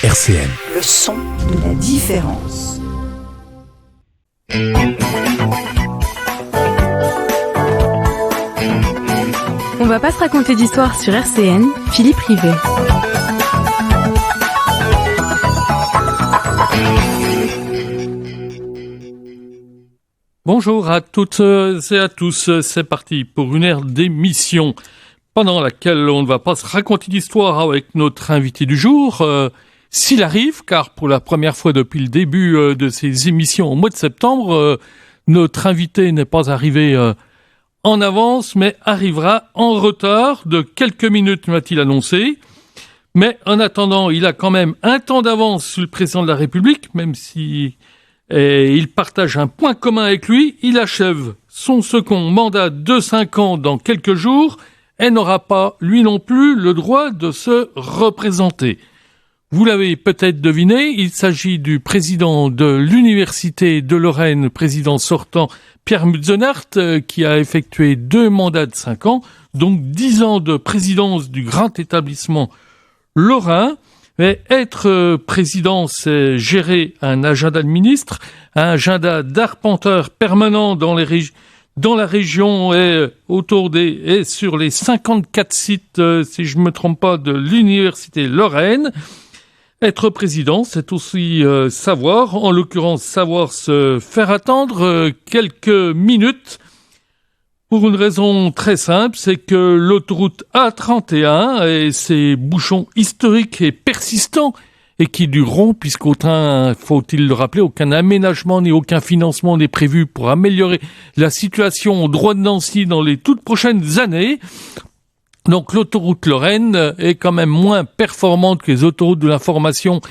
RCN. Le son de la différence. On va pas se raconter d'histoire sur RCN, Philippe Rivet. Bonjour à toutes et à tous, c'est parti pour une heure d'émission pendant laquelle on ne va pas se raconter d'histoire avec notre invité du jour, s'il arrive, car pour la première fois depuis le début de ces émissions au mois de septembre, notre invité n'est pas arrivé en avance, mais arrivera en retard de quelques minutes, m'a-t-il annoncé. Mais en attendant, il a quand même un temps d'avance sur le président de la République, même si il partage un point commun avec lui. Il achève son second mandat de 5 ans dans quelques jours et n'aura pas, lui non plus, le droit de se représenter. Vous l'avez peut-être deviné, il s'agit du président de l'Université de Lorraine, président sortant, Pierre Mützenhart, qui a effectué 2 mandats de 5 ans, donc 10 ans de présidence du grand établissement lorrain. Mais être président, c'est gérer un agenda de ministre, un agenda d'arpenteur permanent dans la région et et sur les 54 sites, si je me trompe pas, de l'Université Lorraine. Être président, c'est aussi savoir, en l'occurrence savoir se faire attendre quelques minutes. Pour une raison très simple, c'est que l'autoroute A31 et ses bouchons historiques et persistants et qui dureront, puisqu'autant, faut-il le rappeler, aucun aménagement ni aucun financement n'est prévu pour améliorer la situation au droit de Nancy dans les toutes prochaines années. Donc l'autoroute Lorraine est quand même moins performante que les autoroutes de l'information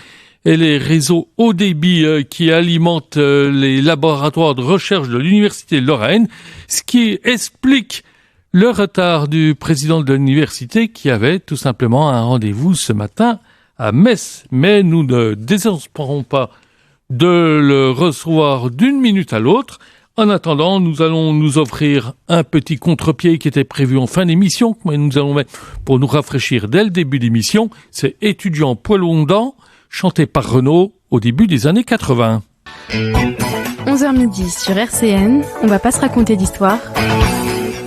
et les réseaux haut débit qui alimentent les laboratoires de recherche de l'Université Lorraine, ce qui explique le retard du président de l'université qui avait tout simplement un rendez-vous ce matin à Metz. Mais nous ne désespérons pas de le recevoir d'une minute à l'autre. En attendant, nous allons nous offrir un petit contre-pied qui était prévu en fin d'émission, mais nous allons mettre pour nous rafraîchir dès le début d'émission. C'est Étudiant poil longtemps, chanté par Renaud au début des années 80. 11h midi sur RCN, on va pas se raconter d'histoire.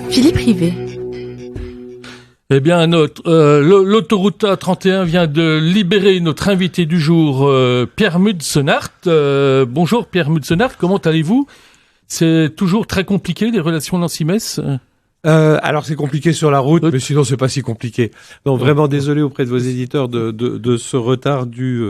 Philippe Rivet. Eh bien, l'autoroute A31 vient de libérer notre invité du jour, Pierre Mützenhart. Bonjour Pierre Mützenhart, comment allez-vous ? C'est toujours très compliqué, les relations Nancy-Metz ? Alors c'est compliqué sur la route, mais sinon c'est pas si compliqué. Donc vraiment désolé auprès de vos éditeurs de ce retard dû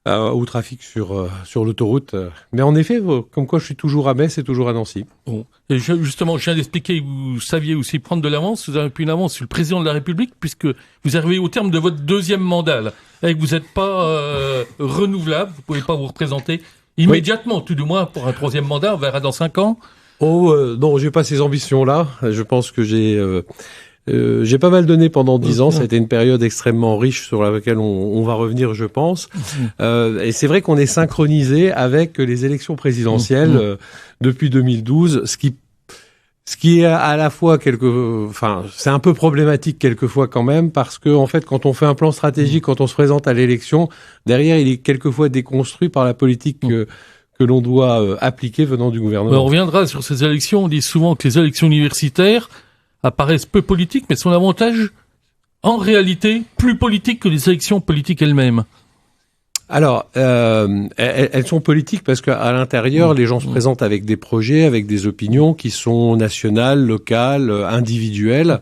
au trafic sur l'autoroute. Mais en effet, comme quoi je suis toujours à Metz et toujours à Nancy. Bon. Et justement, je viens d'expliquer que vous saviez aussi prendre de l'avance. Vous avez pris une avance sur le président de la République puisque vous arrivez au terme de votre 2e mandat là, et que vous n'êtes pas renouvelable, vous pouvez pas vous représenter immédiatement, tout du moins pour un 3e mandat. On verra dans 5 ans. Non, j'ai pas ces ambitions-là. Je pense que j'ai pas mal donné pendant 10 ans. Ça a été une période extrêmement riche sur laquelle on va revenir, je pense. Et c'est vrai qu'on est synchronisé avec les élections présidentielles depuis 2012, ce qui est à la fois c'est un peu problématique quelquefois quand même, parce que en fait, quand on fait un plan stratégique, quand on se présente à l'élection, derrière, il est quelquefois déconstruit par la politique que l'on doit appliquer venant du gouvernement. On reviendra sur ces élections. On dit souvent que les élections universitaires apparaissent peu politiques, mais sont davantage, en réalité, plus politiques que les élections politiques elles-mêmes. Alors, elles sont politiques parce qu'à l'intérieur, les gens se présentent avec des projets, avec des opinions qui sont nationales, locales, individuelles.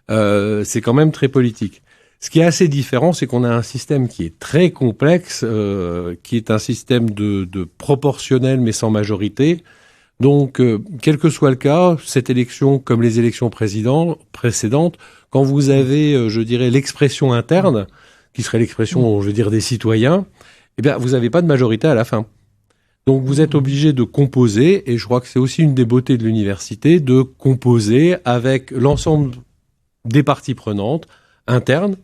C'est quand même très politique. Ce qui est assez différent, c'est qu'on a un système qui est très complexe, qui est un système de proportionnel mais sans majorité. Donc, quel que soit le cas, cette élection, comme les élections précédentes, quand vous avez, je dirais, l'expression interne, qui serait l'expression, je veux dire, des citoyens, eh bien, vous n'avez pas de majorité à la fin. Donc, vous êtes obligé de composer, et je crois que c'est aussi une des beautés de l'université, de composer avec l'ensemble des parties prenantes, internes,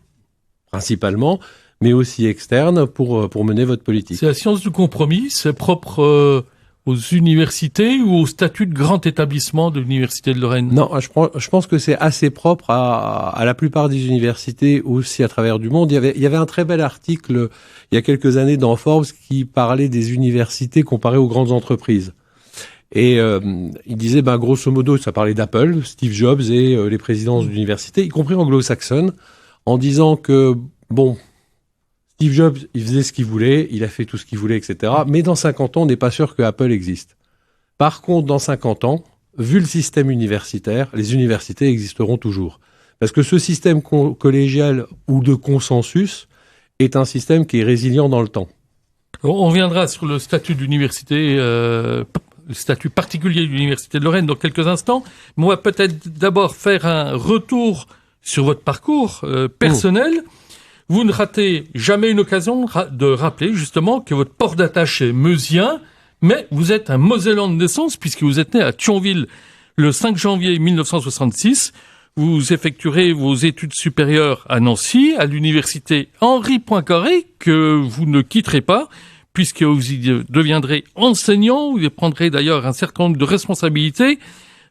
principalement, mais aussi externes, pour mener votre politique. C'est la science du compromis, c'est propre aux universités ou au statut de grand établissement de l'Université de Lorraine? Non, je pense que c'est assez propre à la plupart des universités aussi à travers du monde. Il y avait un très bel article il y a quelques années dans Forbes qui parlait des universités comparées aux grandes entreprises. Et il disait, grosso modo, ça parlait d'Apple, Steve Jobs et les présidences d'universités, y compris anglo-saxonnes, en disant que, Steve Jobs, il faisait ce qu'il voulait, il a fait tout ce qu'il voulait, etc. Mais dans 50 ans, on n'est pas sûr que Apple existe. Par contre, dans 50 ans, vu le système universitaire, les universités existeront toujours. Parce que ce système collégial ou de consensus est un système qui est résilient dans le temps. On reviendra sur le statut d'université, le statut particulier de l'Université de Lorraine dans quelques instants. Mais on va peut-être d'abord faire un retour sur votre parcours personnel. Vous ne ratez jamais une occasion de rappeler justement que votre port d'attache est meusien, mais vous êtes un Mosellan de naissance puisque vous êtes né à Thionville le 5 janvier 1966. Vous effectuerez vos études supérieures à Nancy, à l'université Henri Poincaré, que vous ne quitterez pas, puisque vous y deviendrez enseignant, vous y prendrez d'ailleurs un certain nombre de responsabilités.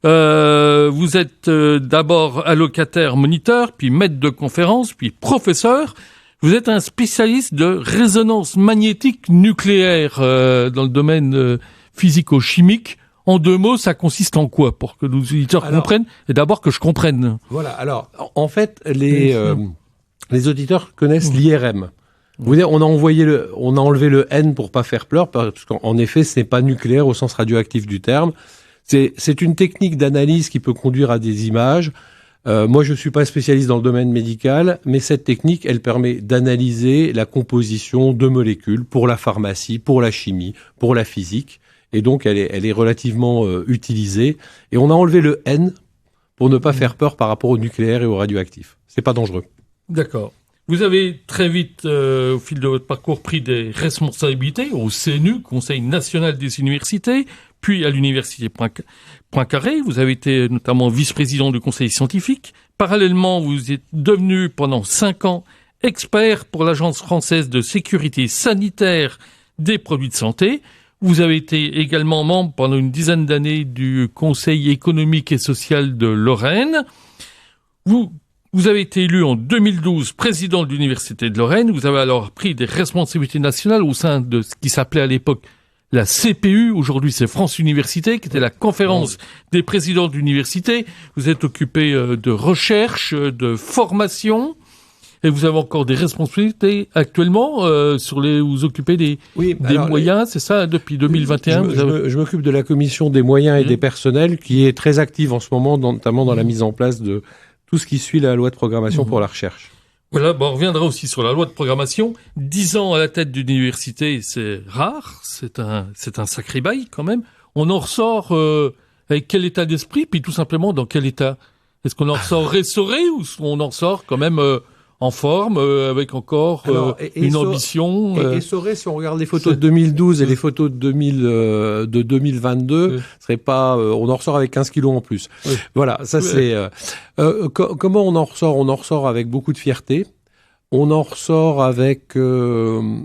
Vous êtes d'abord allocataire moniteur, puis maître de conférence, puis professeur. Vous êtes un spécialiste de résonance magnétique nucléaire dans le domaine physico-chimique. En 2 mots, ça consiste en quoi pour que nos auditeurs comprennent et d'abord que je comprenne? Voilà. Alors, en fait, les auditeurs connaissent l'IRM. Vous voyez, on a enlevé le N pour pas faire peur, parce qu'en effet, ce n'est pas nucléaire au sens radioactif du terme. C'est une technique d'analyse qui peut conduire à des images. Moi, je suis pas spécialiste dans le domaine médical, mais cette technique, elle permet d'analyser la composition de molécules pour la pharmacie, pour la chimie, pour la physique. Et donc, elle est relativement utilisée. Et on a enlevé le N pour ne pas faire peur par rapport au nucléaire et au radioactif. C'est pas dangereux. D'accord. Vous avez très vite, au fil de votre parcours, pris des responsabilités au CNU, Conseil national des universités, puis à l'université Poincaré. Vous avez été notamment vice-président du conseil scientifique. Parallèlement, vous êtes devenu pendant 5 ans expert pour l'Agence française de sécurité sanitaire des produits de santé. Vous avez été également membre pendant une dizaine d'années du Conseil économique et social de Lorraine. Vous avez été élu en 2012 président de l'Université de Lorraine. Vous avez alors pris des responsabilités nationales au sein de ce qui s'appelait à l'époque la CPU. Aujourd'hui, c'est France Université, qui était la conférence des présidents d'université. Vous êtes occupé de recherche, de formation. Et vous avez encore des responsabilités actuellement vous occupez des moyens, c'est ça, depuis 2021 Je m'occupe de la commission des moyens et des personnels qui est très active en ce moment, notamment dans la mise en place de tout ce qui suit la loi de programmation pour la recherche. Voilà, on reviendra aussi sur la loi de programmation. 10 ans à la tête d'une université, c'est rare, c'est un sacré bail quand même. On en ressort avec quel état d'esprit, puis tout simplement dans quel état? Est-ce qu'on en ressort ressoré ou on en sort quand même en forme, avec encore une ambition. Et Soré, si on regarde les photos de 2012 et les photos de 2022, serait pas, on en ressort avec 15 kilos en plus. Oui. Voilà, ça c'est. Comment on en ressort? On en ressort avec beaucoup de fierté. On en ressort avec. Je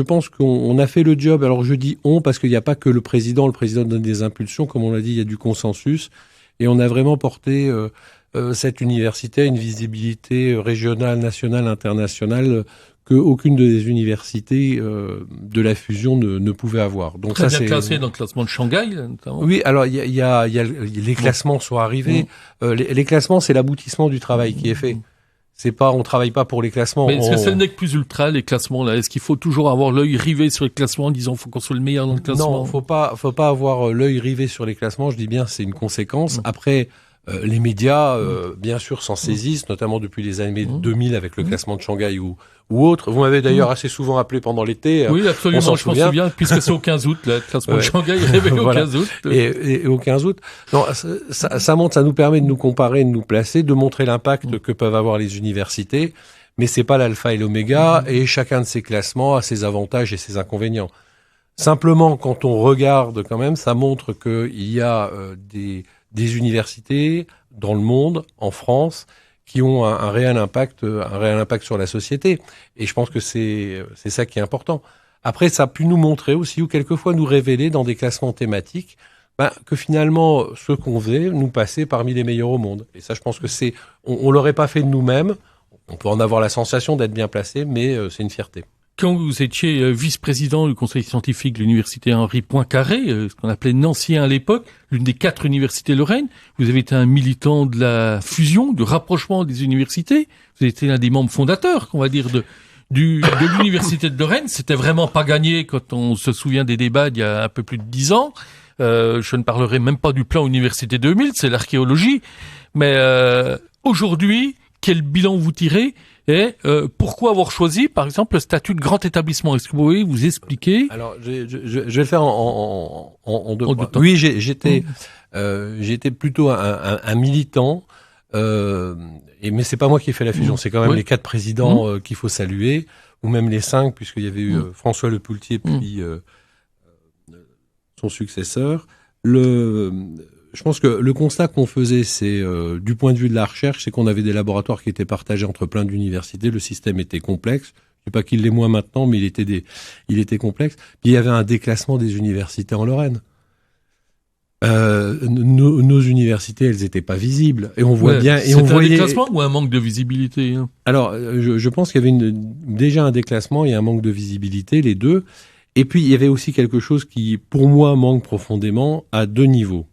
pense qu'on a fait le job. Alors je dis on parce qu'il n'y a pas que le président. Le président donne des impulsions, comme on l'a dit, il y a du consensus, et on a vraiment porté cette université a une visibilité régionale, nationale, internationale que aucune des universités de la fusion ne pouvait avoir. Donc très bien classé dans le classement de Shanghai, notamment. Oui, alors il y a les classements sont arrivés. Les classements, c'est l'aboutissement du travail qui est fait. C'est pas, on travaille pas pour les classements. Mais est-ce que c'est le nec plus ultra, les classements là? Est-ce qu'il faut toujours avoir l'œil rivé sur les classements en disant faut qu'on soit le meilleur dans le classement? Non, faut pas avoir l'œil rivé sur les classements. Je dis bien, c'est une conséquence. Après. Les médias, bien sûr, s'en saisissent, notamment depuis les années 2000 avec le classement de Shanghai ou autre. Vous m'avez d'ailleurs assez souvent appelé pendant l'été. Oui, absolument, je m'en souviens, puisque c'est au 15 août, là, le classement de Shanghai est révélé au 15 août. Et au 15 août. Non, ça montre, ça nous permet de nous comparer, de nous placer, de montrer l'impact que peuvent avoir les universités. Mais c'est pas l'alpha et l'oméga, et chacun de ces classements a ses avantages et ses inconvénients. Simplement, quand on regarde quand même, ça montre qu'il y a des universités dans le monde, en France, qui ont un réel impact sur la société. Et je pense que c'est ça qui est important. Après, ça a pu nous montrer aussi, ou quelquefois nous révéler dans des classements thématiques, que finalement, ce qu'on faisait nous passait parmi les meilleurs au monde. Et ça, je pense que on l'aurait pas fait de nous-mêmes. On peut en avoir la sensation d'être bien placé, mais c'est une fierté. Quand vous étiez vice-président du conseil scientifique de l'université Henri Poincaré, ce qu'on appelait Nancien à l'époque, l'une des 4 universités lorraines, vous avez été un militant de la fusion, du rapprochement des universités. Vous avez été l'un des membres fondateurs, on va dire, de l'université de Lorraine. C'était vraiment pas gagné quand on se souvient des débats d'il y a un peu plus de 10 ans. Je ne parlerai même pas du plan Université 2000, c'est l'archéologie. Mais aujourd'hui, quel bilan vous tirez et pourquoi avoir choisi, par exemple, le statut de grand établissement? Est-ce que vous pouvez vous expliquer? Alors, je vais le faire en deux points. temps. Oui, j'étais plutôt un militant, mais c'est pas moi qui ai fait la fusion. C'est quand même les 4 présidents qu'il faut saluer, ou même les 5, puisqu'il y avait eu François Lepoultier, puis son successeur. Je pense que le constat qu'on faisait, c'est du point de vue de la recherche, c'est qu'on avait des laboratoires qui étaient partagés entre plein d'universités. Le système était complexe. Je sais pas qu'il l'est moins maintenant, mais il était complexe. Puis il y avait un déclassement des universités en Lorraine. Nos universités, elles étaient pas visibles, et on voit bien. Et on voyait. Un déclassement ou un manque de visibilité? Alors, je pense qu'il y avait déjà un déclassement et un manque de visibilité, les deux. Et puis il y avait aussi quelque chose qui, pour moi, manque profondément à 2 niveaux.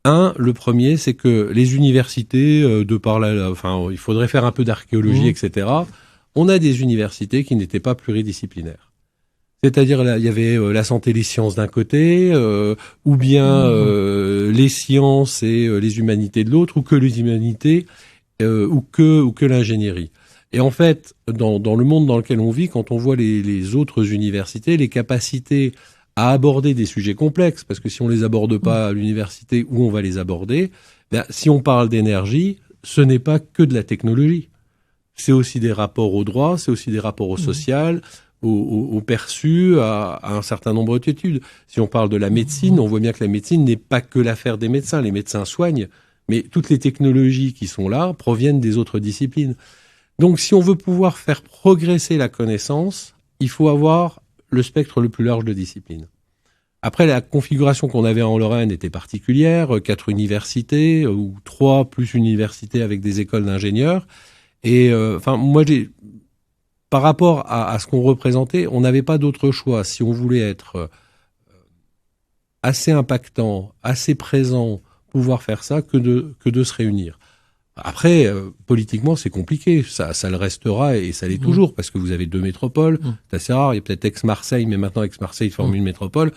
Le premier, c'est que les universités, il faudrait faire un peu d'archéologie, etc. On a des universités qui n'étaient pas pluridisciplinaires. C'est-à-dire, là, il y avait la santé et les sciences d'un côté, ou bien les sciences et les humanités de l'autre, ou que les humanités, ou que l'ingénierie. Et en fait, dans le monde dans lequel on vit, quand on voit les autres universités, les capacités à aborder des sujets complexes, parce que si on les aborde pas à l'université, où on va les aborder, si on parle d'énergie, ce n'est pas que de la technologie. C'est aussi des rapports au droit, c'est aussi des rapports au social, au perçu, à un certain nombre d'études. Si on parle de la médecine, on voit bien que la médecine n'est pas que l'affaire des médecins. Les médecins soignent, mais toutes les technologies qui sont là proviennent des autres disciplines. Donc, si on veut pouvoir faire progresser la connaissance, il faut avoir le spectre le plus large de disciplines. Après, la configuration qu'on avait en Lorraine était particulière, 4 universités, ou 3 plus une université avec des écoles d'ingénieurs. Et moi, par rapport à ce qu'on représentait, on n'avait pas d'autre choix. Si on voulait être assez impactant, assez présent, pouvoir faire ça, que de se réunir. Après, politiquement, c'est compliqué. Ça le restera et ça l'est toujours, parce que vous avez 2 métropoles. C'est assez rare. Il y a peut-être Aix-Marseille, mais maintenant Aix-Marseille forme une métropole.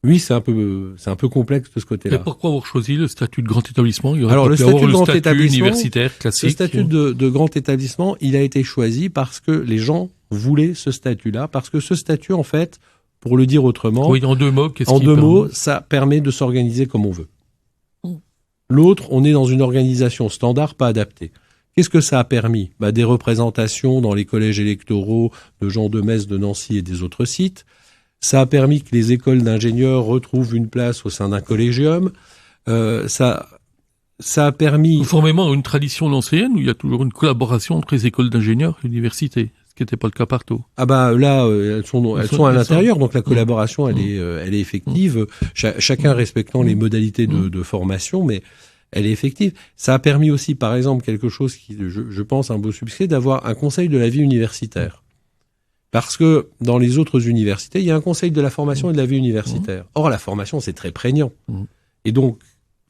Oui, c'est un peu complexe de ce côté-là. Mais pourquoi avoir choisi le statut de grand établissement? Alors, le statut de grand établissement, universitaire classique. Le statut de grand établissement, il a été choisi parce que les gens voulaient ce statut-là, parce que ce statut, en fait, pour le dire autrement, oui, en 2 mots, ça permet de s'organiser comme on veut. L'autre, on est dans une organisation standard, pas adaptée. Qu'est-ce que ça a permis? Des représentations dans les collèges électoraux de gens de Metz, de Nancy et des autres sites. Ça a permis que les écoles d'ingénieurs retrouvent une place au sein d'un collégium. Ça a permis... Conformément à une tradition lancéenne où il y a toujours une collaboration entre les écoles d'ingénieurs et l'université, ce qui n'était pas le cas partout. Là, elles sont à l'intérieur, donc la collaboration, elle est effective. Chacun respectant les modalités de formation, mais elle est effective. Ça a permis aussi, par exemple, quelque chose qui, je pense, un beau succès, d'avoir un conseil de la vie universitaire. Parce que dans les autres universités, il y a un conseil de la formation et de la vie universitaire. Or, la formation, c'est très prégnant. Et donc,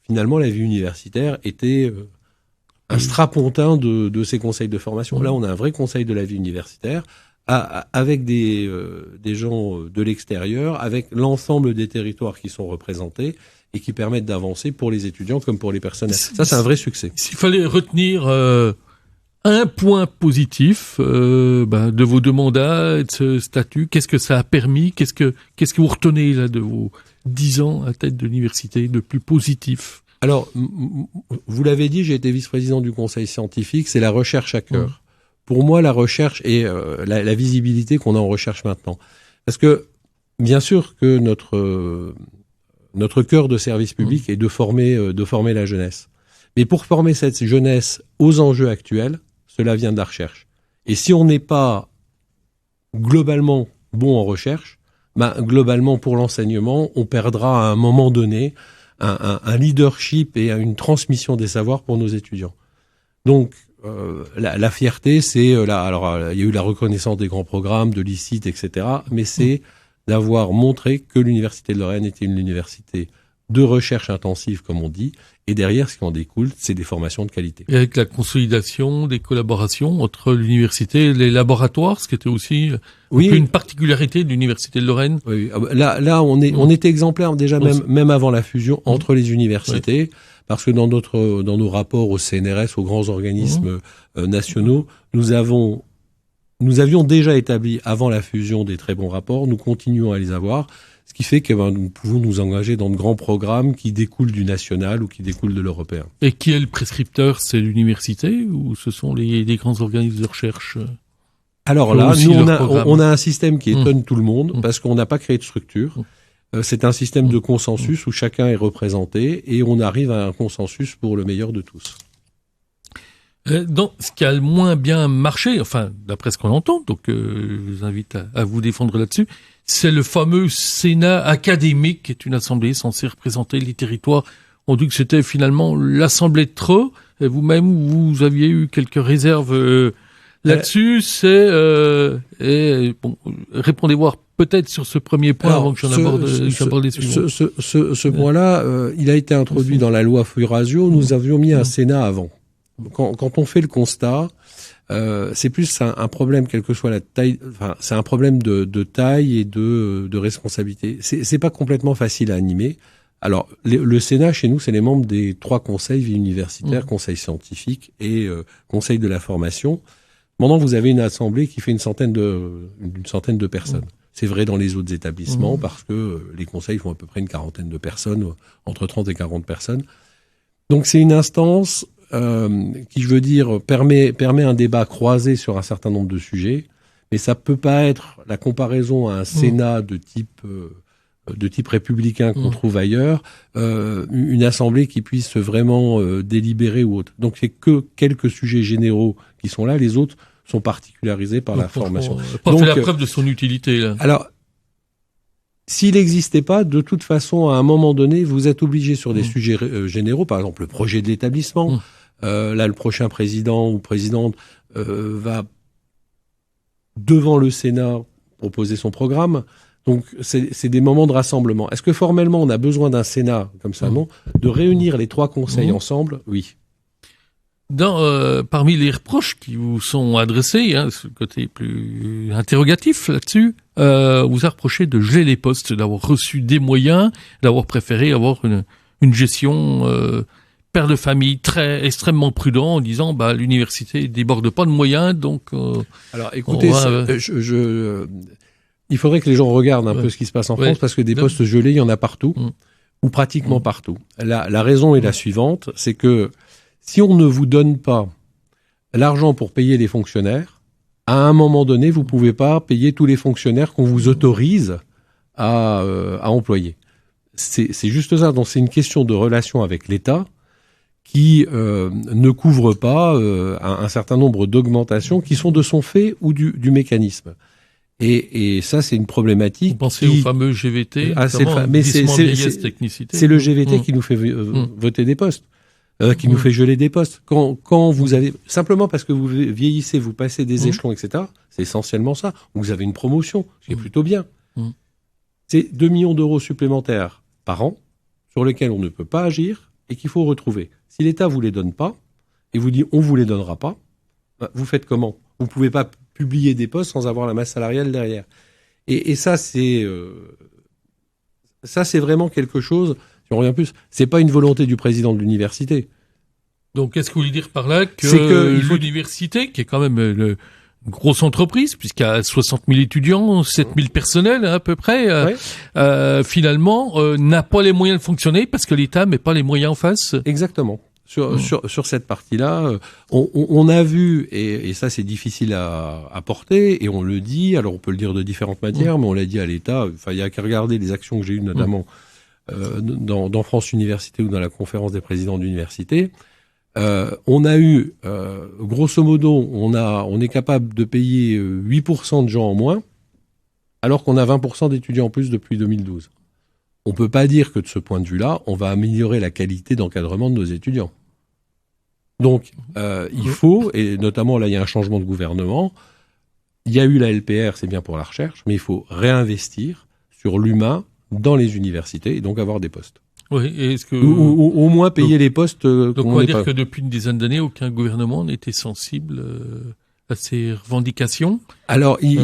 finalement, la vie universitaire était un strapontin de ces conseils de formation. Là, on a un vrai conseil de la vie universitaire avec des gens de l'extérieur, avec l'ensemble des territoires qui sont représentés et qui permettent d'avancer pour les étudiants comme pour les personnels. Ça, c'est un vrai succès. S'il fallait retenir un point positif de vos 2 mandats et de ce statut, qu'est-ce que ça a permis? Qu'est-ce que vous retenez là de vos 10 ans à tête de l'université de plus positif? Alors, vous l'avez dit, j'ai été vice-président du conseil scientifique, c'est la recherche à cœur. Pour moi, la recherche et la visibilité qu'on a en recherche maintenant. Parce que, bien sûr que notre cœur de service public est de former la jeunesse. Mais pour former cette jeunesse aux enjeux actuels, cela vient de la recherche. Et si on n'est pas globalement bon en recherche, globalement, pour l'enseignement, on perdra à un moment donné un leadership et une transmission des savoirs pour nos étudiants. Donc, la fierté, c'est alors il y a eu la reconnaissance des grands programmes, de l'ICIT, etc. Mais c'est d'avoir montré que l'Université de Lorraine était une université de recherche intensive, comme on dit, et derrière, ce qui en découle, c'est des formations de qualité. Et avec la consolidation des collaborations entre l'université et les laboratoires, ce qui était aussi une particularité de l'Université de Lorraine. Oui, là, on était exemplaire déjà même avant la fusion entre les universités, parce que dans nos rapports au CNRS, aux grands organismes nationaux, nous avions déjà établi avant la fusion des très bons rapports, nous continuons à les avoir. Ce qui fait que nous pouvons nous engager dans de grands programmes qui découlent du national ou qui découlent de l'européen. Et qui est le prescripteur? C'est l'université ou ce sont les grands organismes de recherche? Alors là, nous, on a un système qui étonne tout le monde parce qu'on n'a pas créé de structure. C'est un système de consensus où chacun est représenté et on arrive à un consensus pour le meilleur de tous. Dans ce qui a le moins bien marché, enfin, d'après ce qu'on entend, donc je vous invite à vous défendre là-dessus, c'est le fameux Sénat académique, qui est une assemblée censée représenter les territoires. On dit que c'était finalement l'assemblée de trop. Et vous-même, vous aviez eu quelques réserves là-dessus. Répondez voir peut-être sur ce premier point avant que j'aborde les suivants. Ce point-là, il a été introduit dans la loi Furasio. Nous avions mis un Sénat avant. Quand on fait le constat, c'est plus un problème, quelle que soit la taille. Enfin, c'est un problème de taille et de responsabilité. C'est pas complètement facile à animer. Alors, le Sénat chez nous, c'est les membres des 3 conseils vie universitaire, conseil scientifique et conseil de la formation. Maintenant, vous avez une assemblée qui fait une centaine de personnes. C'est vrai dans les autres établissements parce que les conseils font à peu près une quarantaine de personnes, entre 30 et 40 personnes. Donc, c'est une instance qui, je veux dire, permet un débat croisé sur un certain nombre de sujets, mais ça peut pas être la comparaison à un Sénat de type républicain qu'on trouve ailleurs, une assemblée qui puisse vraiment délibérer ou autre. Donc c'est que quelques sujets généraux qui sont là, les autres sont particularisés par la formation. Donc, fait la preuve de son utilité là. Alors, s'il n'existait pas, de toute façon, à un moment donné, vous êtes obligé sur des sujets généraux, par exemple le projet de l'établissement. Là, le prochain président ou présidente va devant le Sénat proposer son programme. Donc, c'est des moments de rassemblement. Est-ce que formellement, on a besoin d'un Sénat comme ça? Non. De réunir les 3 conseils ensemble? Oui. Parmi les reproches qui vous sont adressés, ce côté plus interrogatif là-dessus, vous a reproché de geler les postes, d'avoir reçu des moyens, d'avoir préféré avoir une gestion père de famille extrêmement prudent en disant l'université déborde pas de moyens, donc alors écoutez, il faudrait que les gens regardent un peu ce qui se passe en France parce que des postes gelés, il y en a partout ou pratiquement partout. La raison est la suivante, c'est que si on ne vous donne pas l'argent pour payer les fonctionnaires, à un moment donné, vous pouvez pas payer tous les fonctionnaires qu'on vous autorise à employer. C'est juste ça. Donc c'est une question de relation avec l'État qui ne couvre pas un certain nombre d'augmentations qui sont de son fait ou du mécanisme. Et ça, c'est une problématique. Vous pensez au fameux GVT, mais c'est le GVT qui nous fait voter des postes, qui nous fait geler des postes. Quand vous avez simplement parce que vous vieillissez, vous passez des échelons, etc. C'est essentiellement ça. Vous avez une promotion, ce qui est plutôt bien. C'est 2 millions d'euros supplémentaires par an sur lesquels on ne peut pas agir et qu'il faut retrouver. Si l'État vous les donne pas et vous dit on vous les donnera pas, vous faites comment? Vous pouvez pas publier des postes sans avoir la masse salariale derrière. Et ça c'est vraiment quelque chose. Si on revient plus, c'est pas une volonté du président de l'université. Donc, qu'est-ce que vous voulez dire par là que l'université, qui est quand même une grosse entreprise, puisqu'il y a 60 000 étudiants, 7 000 personnels à peu près, finalement, n'a pas les moyens de fonctionner parce que l'État met pas les moyens en face? Exactement. Sur cette partie-là, on a vu, et ça c'est difficile à porter, et on le dit, alors on peut le dire de différentes manières, mais on l'a dit à l'État, enfin il y a qu'à regarder les actions que j'ai eues notamment dans France Université ou dans la conférence des présidents d'université. On a eu, grosso modo, on est capable de payer 8% de gens en moins, alors qu'on a 20% d'étudiants en plus depuis 2012. On peut pas dire que de ce point de vue-là, on va améliorer la qualité d'encadrement de nos étudiants. Donc, il faut, et notamment là, il y a un changement de gouvernement. Il y a eu la LPR, c'est bien pour la recherche, mais il faut réinvestir sur l'humain dans les universités et donc avoir des postes. Oui, et est-ce que... Ou au moins payer les postes. Donc on va dire que depuis une dizaine d'années, aucun gouvernement n'était sensible à ces revendications. Alors, il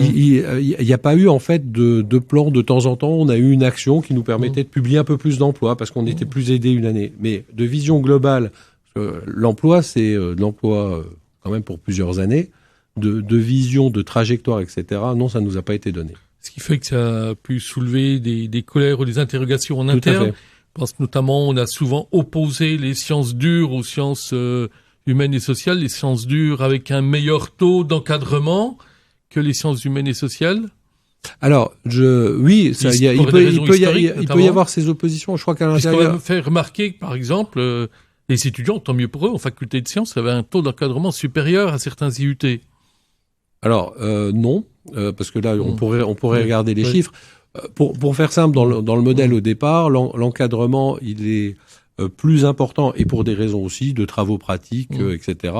n'y a pas eu en fait de plan de temps en temps. On a eu une action qui nous permettait de publier un peu plus d'emplois parce qu'on était plus aidé une année. Mais de vision globale, l'emploi, c'est de l'emploi quand même pour plusieurs années. De vision, de trajectoire, etc. Non, ça nous a pas été donné. Ce qui fait que ça a pu soulever des colères ou des interrogations en interne. Je pense notamment, on a souvent opposé les sciences dures aux sciences humaines et sociales, les sciences dures avec un meilleur taux d'encadrement que les sciences humaines et sociales. Alors, il peut y avoir ces oppositions. Je crois qu'à l'intérieur... Je peux faire remarquer que, par exemple, les étudiants, tant mieux pour eux, en faculté de sciences, avaient un taux d'encadrement supérieur à certains IUT. Alors, non, parce que là, on pourrait regarder les chiffres. Pour faire simple, dans le modèle au départ, l'encadrement, il est plus important, et pour des raisons aussi de travaux pratiques, etc.,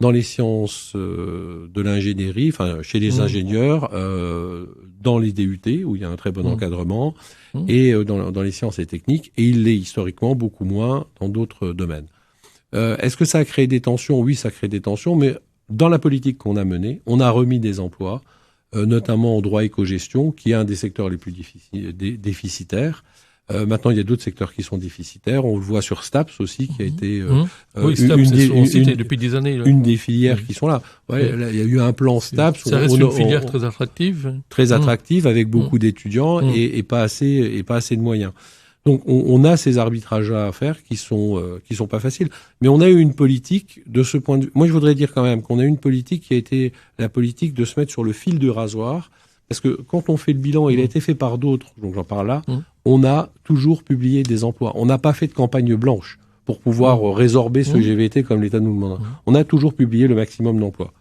dans les sciences de l'ingénierie, enfin chez les ingénieurs, dans les DUT, où il y a un très bon encadrement, et dans les sciences et techniques, et il l'est historiquement beaucoup moins dans d'autres domaines. Est-ce que ça a créé des tensions ? Oui, ça crée des tensions, mais dans la politique qu'on a menée, on a remis des emplois, notamment en droit éco-gestion, qui est un des secteurs les plus déficitaires. Maintenant, il y a d'autres secteurs qui sont déficitaires. On le voit sur STAPS aussi, qui a été depuis des années. Là. Une des filières qui sont là. Ouais, là, il y a eu un plan STAPS. Ça reste une filière très attractive. Très attractive, avec beaucoup d'étudiants et pas assez de moyens. Donc, on a ces arbitrages-là à faire qui sont pas faciles. Mais on a eu une politique de ce point de vue. Moi, je voudrais dire quand même qu'on a eu une politique qui a été la politique de se mettre sur le fil du rasoir. Parce que quand on fait le bilan, il a été fait par d'autres, donc j'en parle là, on a toujours publié des emplois. On n'a pas fait de campagne blanche pour pouvoir résorber ce GVT comme l'État nous demande. On a toujours publié le maximum d'emplois.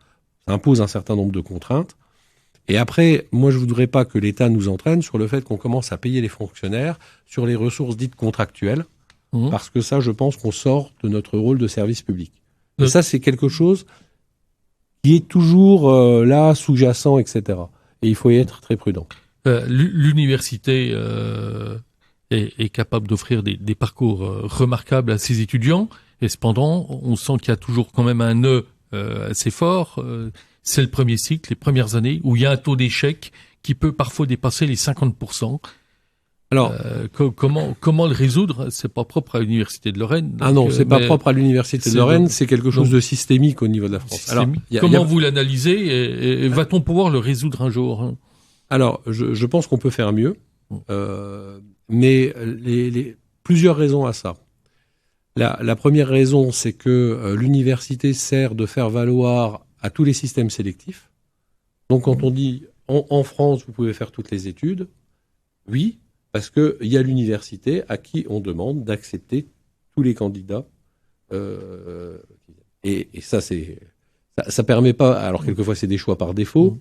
Ça impose un certain nombre de contraintes. Et après, moi, je voudrais pas que l'État nous entraîne sur le fait qu'on commence à payer les fonctionnaires sur les ressources dites contractuelles, parce que ça, je pense qu'on sort de notre rôle de service public. Et ça, c'est quelque chose qui est toujours là, sous-jacent, etc. Et il faut y être très prudent. L'université est capable d'offrir des parcours remarquables à ses étudiants, et cependant, on sent qu'il y a toujours quand même un nœud assez fort. C'est le premier cycle, les premières années, où il y a un taux d'échec qui peut parfois dépasser les 50%. Alors, comment le résoudre ? C'est pas propre à l'université de Lorraine. Ah non, c'est pas propre à l'université de Lorraine, c'est quelque chose de systémique au niveau de la France. Alors, comment vous l'analysez et va-t-on pouvoir le résoudre un jour ? Alors, je pense qu'on peut faire mieux, mais plusieurs raisons à ça. La première raison, c'est que l'université sert de faire valoir à tous les systèmes sélectifs. Donc, quand on dit en France, vous pouvez faire toutes les études, oui, parce qu'il y a l'université à qui on demande d'accepter tous les candidats. Et ça permet pas. Alors quelquefois c'est des choix par défaut,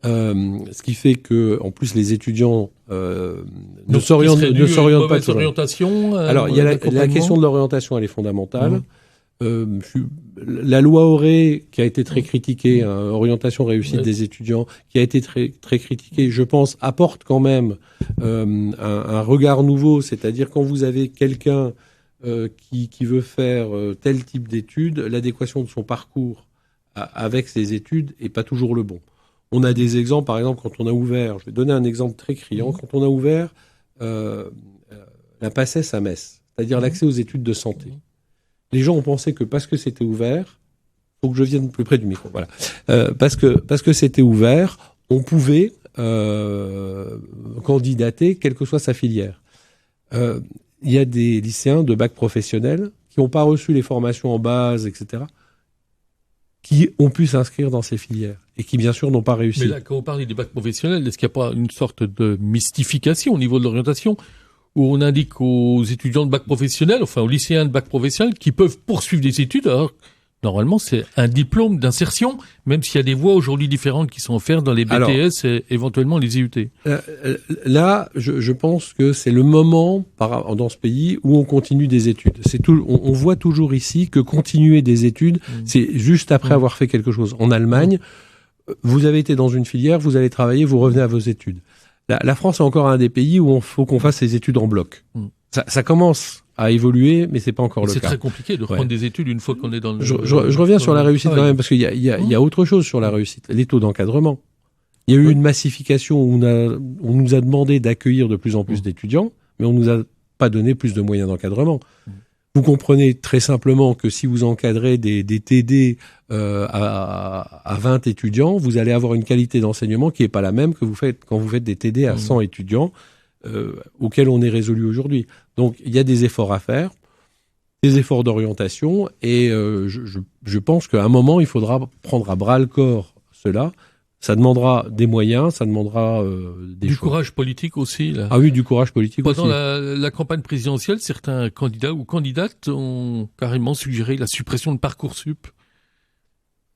ce qui fait que en plus les étudiants ne s'orientent pas. Orientation. Alors il y a la question de l'orientation, elle est fondamentale. La loi Auré, qui a été très critiquée, orientation réussite des étudiants, qui a été très très critiquée, je pense, apporte quand même un regard nouveau. C'est-à-dire quand vous avez quelqu'un qui veut faire tel type d'études, l'adéquation de son parcours avec ses études est pas toujours le bon. On a des exemples, par exemple, quand on a ouvert, je vais donner un exemple très criant, quand on a ouvert la PACES à Metz, c'est-à-dire l'accès aux études de santé. Les gens ont pensé que parce que c'était ouvert, faut que je vienne plus près du micro, voilà, parce que c'était ouvert, on pouvait candidater quelle que soit sa filière. Il y a des lycéens de bac professionnel qui n'ont pas reçu les formations en base, etc., qui ont pu s'inscrire dans ces filières et qui, bien sûr, n'ont pas réussi. Mais là, quand on parle des bacs professionnels, est-ce qu'il n'y a pas une sorte de mystification au niveau de l'orientation où on indique aux étudiants de bac professionnel, enfin aux lycéens de bac professionnel, qui peuvent poursuivre des études alors normalement, c'est un diplôme d'insertion, même s'il y a des voies aujourd'hui différentes qui sont offertes dans les BTS et éventuellement les IUT. Là, je pense que c'est le moment dans ce pays où on continue des études. On voit toujours ici que continuer des études, c'est juste après avoir fait quelque chose. En Allemagne, vous avez été dans une filière, vous allez travailler, vous revenez à vos études. La France est encore un des pays où il faut qu'on fasse les études en bloc. Ça commence à évoluer, mais c'est pas encore le cas. C'est très compliqué de reprendre des études une fois qu'on est dans le... Je reviens sur la réussite quand même, parce qu'il y a autre chose sur la réussite. Les taux d'encadrement. Il y a eu une massification où on nous a demandé d'accueillir de plus en plus d'étudiants, mais on nous a pas donné plus de moyens d'encadrement. Vous comprenez très simplement que si vous encadrez des TD à 20 étudiants, vous allez avoir une qualité d'enseignement qui est pas la même que vous faites quand vous faites des TD à 100 étudiants, auxquels on est résolu aujourd'hui. Donc il y a des efforts à faire, des efforts d'orientation, et je pense qu'à un moment il faudra prendre à bras le corps cela. Ça demandera des moyens, ça demandera du courage politique aussi. Là. Ah oui, du courage politique aussi. Pendant la campagne présidentielle, certains candidats ou candidates ont carrément suggéré la suppression de Parcoursup.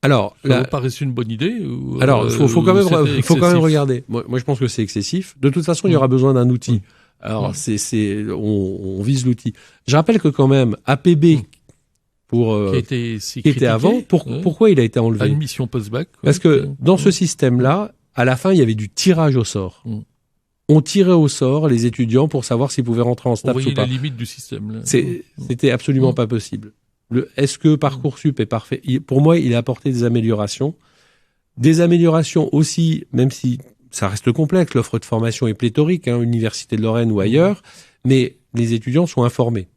Alors, ça vous paraît une bonne idée ou, alors, faut quand même regarder. Moi, je pense que c'est excessif. De toute façon, il y aura besoin d'un outil. Alors, on vise l'outil. Je rappelle que quand même, APB, qui était avant, pourquoi il a été enlevé? Admission post-bac. Parce que dans ce système-là, à la fin, il y avait du tirage au sort. On tirait au sort les étudiants pour savoir s'ils pouvaient rentrer en STAPS ou pas. Vous voyez la limite du système. Là. C'était absolument pas possible. Est-ce que Parcoursup est parfait? Pour moi, il a apporté des améliorations. Des améliorations aussi, même si ça reste complexe, l'offre de formation est pléthorique, Université de Lorraine ou ailleurs, mais les étudiants sont informés.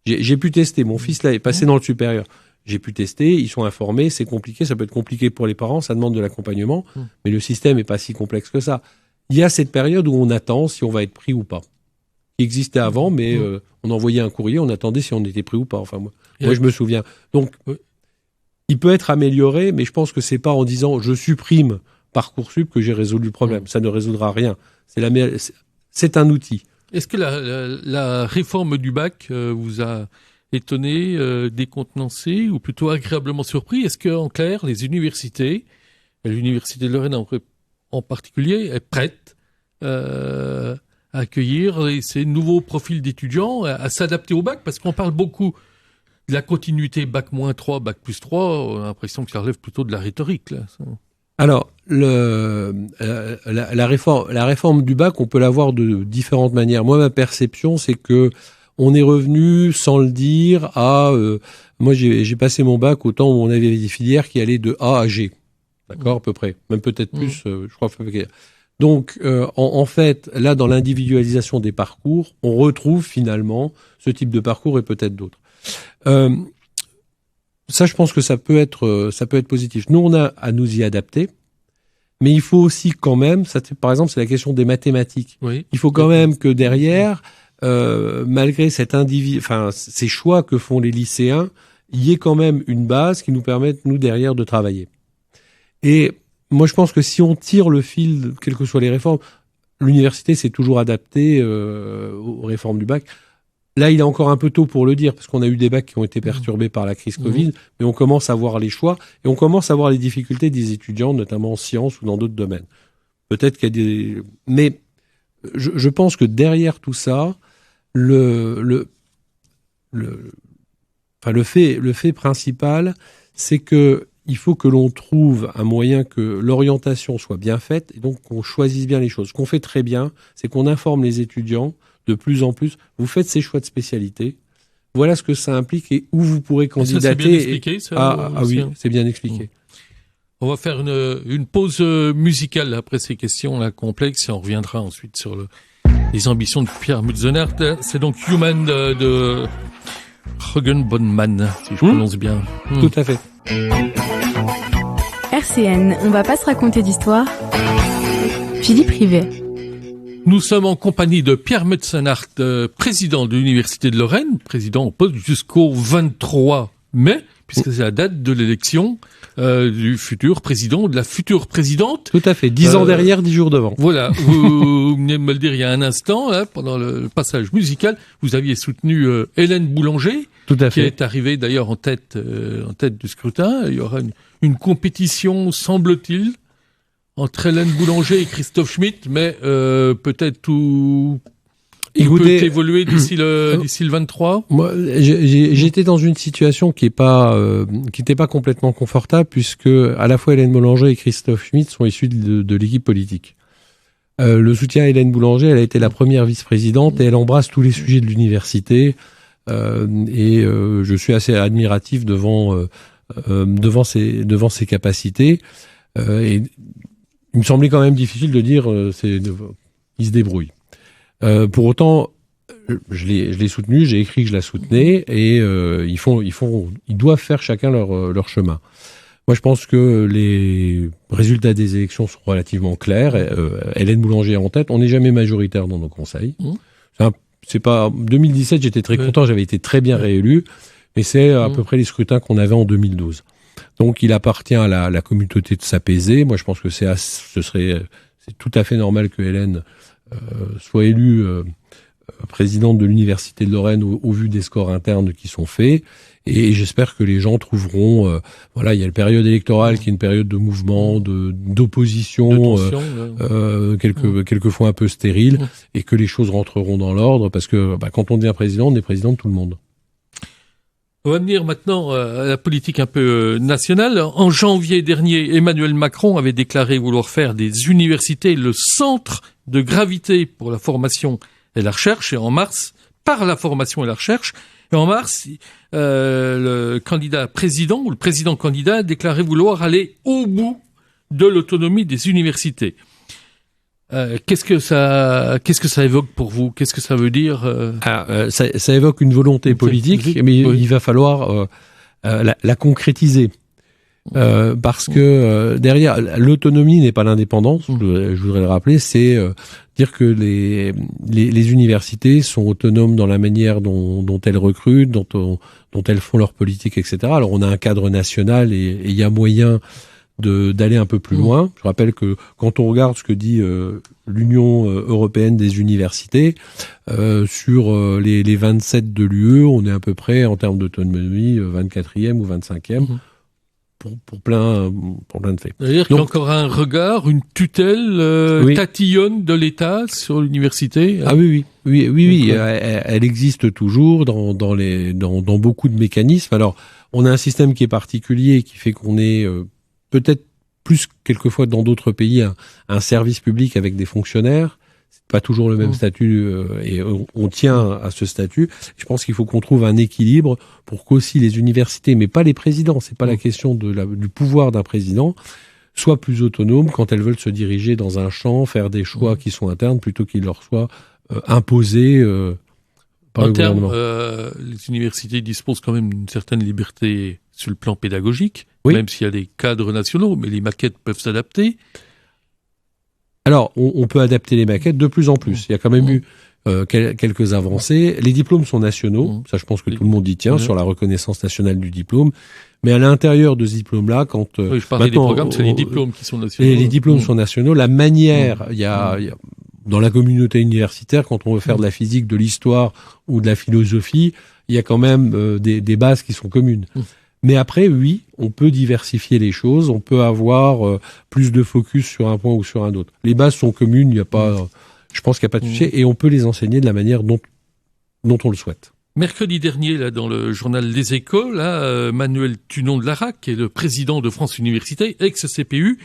J'ai pu tester, mon fils là est passé dans le supérieur. J'ai pu tester, ils sont informés, c'est compliqué, ça peut être compliqué pour les parents, ça demande de l'accompagnement, mais le système est pas si complexe que ça. Il y a cette période où on attend si on va être pris ou pas. Qui existait avant, mais on envoyait un courrier, on attendait si on était pris ou pas. Enfin moi je me souviens. Donc il peut être amélioré, mais je pense que c'est pas en disant je supprime Parcoursup que j'ai résolu le problème. Ça ne résoudra rien. C'est un outil. Est-ce que la réforme du bac vous a étonné, décontenancé ou plutôt agréablement surpris? Est-ce que, en clair, les universités, l'université de Lorraine en particulier, est prête à accueillir ces nouveaux profils d'étudiants, à s'adapter au bac? Parce qu'on parle beaucoup de la continuité bac-3, bac+3, on a l'impression que ça relève plutôt de la rhétorique, là. Alors, la réforme du bac, on peut l'avoir de différentes manières. Moi, ma perception, c'est que on est revenu, sans le dire, moi, j'ai passé mon bac au temps où on avait des filières qui allaient de A à G. D'accord, à peu près. Même peut-être plus, je crois. Donc, en fait, là, dans l'individualisation des parcours, on retrouve finalement ce type de parcours et peut-être d'autres. Ça, je pense que ça peut être positif. Nous, on a à nous y adapter, mais il faut aussi quand même, par exemple, c'est la question des mathématiques. Oui. Il faut quand même que derrière, malgré ces choix que font les lycéens, il y ait quand même une base qui nous permette, nous, derrière, de travailler. Et moi, je pense que si on tire le fil, quelles que soient les réformes, l'université s'est toujours adaptée aux réformes du bac. Là, il est encore un peu tôt pour le dire, parce qu'on a eu des bacs qui ont été perturbés par la crise Covid, mais on commence à voir les choix, et on commence à voir les difficultés des étudiants, notamment en sciences ou dans d'autres domaines. Peut-être qu'il y a des... Mais je pense que derrière tout ça, le fait principal, c'est que il faut que l'on trouve un moyen que l'orientation soit bien faite, et donc qu'on choisisse bien les choses. Ce qu'on fait très bien, c'est qu'on informe les étudiants de plus en plus. Vous faites ces choix de spécialité. Voilà ce que ça implique et où vous pourrez candidater. Ça, c'est bien expliqué, ça, oui, c'est bien expliqué. On va faire une pause musicale après ces questions là complexes et on reviendra ensuite sur les ambitions de Pierre Mutzenert. C'est donc Human de Jürgen Bonnemann, si je prononce bien. Tout à fait. RCN, on va pas se raconter d'histoire. Philippe Rivet. Nous sommes en compagnie de Pierre Mutzenert, président de l'Université de Lorraine, président au poste jusqu'au 23 mai, puisque c'est la date de l'élection du futur président ou de la future présidente. Tout à fait. 10 ans derrière, 10 jours devant. Voilà. Vous venez de me le dire il y a un instant, là, pendant le passage musical, vous aviez soutenu Hélène Boulanger, Tout à qui fait. est arrivée d'ailleurs en tête du scrutin. Il y aura une compétition, semble-t-il, entre Hélène Boulanger et Christophe Schmitt, mais peut-être tout peut évoluer d'ici le 23. Moi, j'étais dans une situation qui n'était pas complètement confortable, puisque à la fois Hélène Boulanger et Christophe Schmitt sont issus de l'équipe politique. Le soutien à Hélène Boulanger, elle a été la première vice-présidente et elle embrasse tous les sujets de l'université. Je suis assez admiratif devant ses capacités. Et il me semblait quand même difficile de dire il se débrouille. Pour autant, je l'ai soutenu, j'ai écrit que je la soutenais, et ils doivent faire chacun leur chemin. Moi, je pense que les résultats des élections sont relativement clairs. Hélène Boulanger est en tête. On n'est jamais majoritaire dans nos conseils. C'est pas 2017, j'étais très content, j'avais été très bien réélu, mais c'est à peu près les scrutins qu'on avait en 2012. Donc, il appartient à la communauté de s'apaiser. Moi, je pense que c'est tout à fait normal que Hélène soit élue présidente de l'Université de Lorraine au vu des scores internes qui sont faits. Et j'espère que les gens trouveront... il y a la période électorale qui est une période de mouvement, d'opposition, quelquefois un peu stérile, et que les choses rentreront dans l'ordre, parce que quand on devient président, on est président de tout le monde. On va venir maintenant à la politique un peu nationale. En janvier dernier, Emmanuel Macron avait déclaré vouloir faire des universités le centre de gravité pour la formation et la recherche. Et en mars, par la formation et la recherche, le candidat président ou le président candidat a déclaré vouloir aller au bout de l'autonomie des universités. Qu'est-ce que ça évoque pour vous? Qu'est-ce que ça veut dire ça évoque une volonté politique, mais il va falloir la concrétiser. Parce que derrière, l'autonomie n'est pas l'indépendance, je voudrais le rappeler, c'est dire que les universités sont autonomes dans la manière dont elles recrutent, dont elles font leur politique, etc. Alors on a un cadre national et il y a moyen d'aller un peu plus loin. Je rappelle que quand on regarde ce que dit l'Union européenne des universités, sur les 27 de l'UE, on est à peu près en termes d'autonomie 24e ou 25e. Pour plein de faits. C'est-à-dire qu'il y a encore un regard, une tutelle tatillonne de l'État sur l'université. Ah oui. Elle existe toujours dans beaucoup de mécanismes. Alors, on a un système qui est particulier, qui fait qu'on est peut-être plus quelquefois dans d'autres pays un service public avec des fonctionnaires. C'est pas toujours le même statut et on tient à ce statut. Je pense qu'il faut qu'on trouve un équilibre pour qu'aussi les universités, mais pas les présidents, c'est pas la question du pouvoir d'un président, soient plus autonomes quand elles veulent se diriger dans un champ, faire des choix qui sont internes plutôt qu'ils leur soient imposés par le gouvernement. Les universités disposent quand même d'une certaine liberté sur le plan pédagogique, même s'il y a des cadres nationaux, mais les maquettes peuvent s'adapter. Alors, on peut adapter les maquettes de plus en plus. Il y a quand même eu quelques avancées. Les diplômes sont nationaux. Ça, je pense que tout le monde y tient, sur la reconnaissance nationale du diplôme. Mais à l'intérieur de ce diplôme-là, je parlais des programmes, c'est les diplômes qui sont nationaux. Les diplômes sont nationaux. La manière, il y a dans la communauté universitaire, quand on veut faire de la physique, de l'histoire ou de la philosophie, il y a quand même des bases qui sont communes. Mais après, oui, on peut diversifier les choses, on peut avoir plus de focus sur un point ou sur un autre. Les bases sont communes, je pense qu'il n'y a pas de souci, et on peut les enseigner de la manière dont on le souhaite. Mercredi dernier, là, dans le journal Les Échos, Manuel Tunon de Larac, qui est le président de France Université, ex-CPU,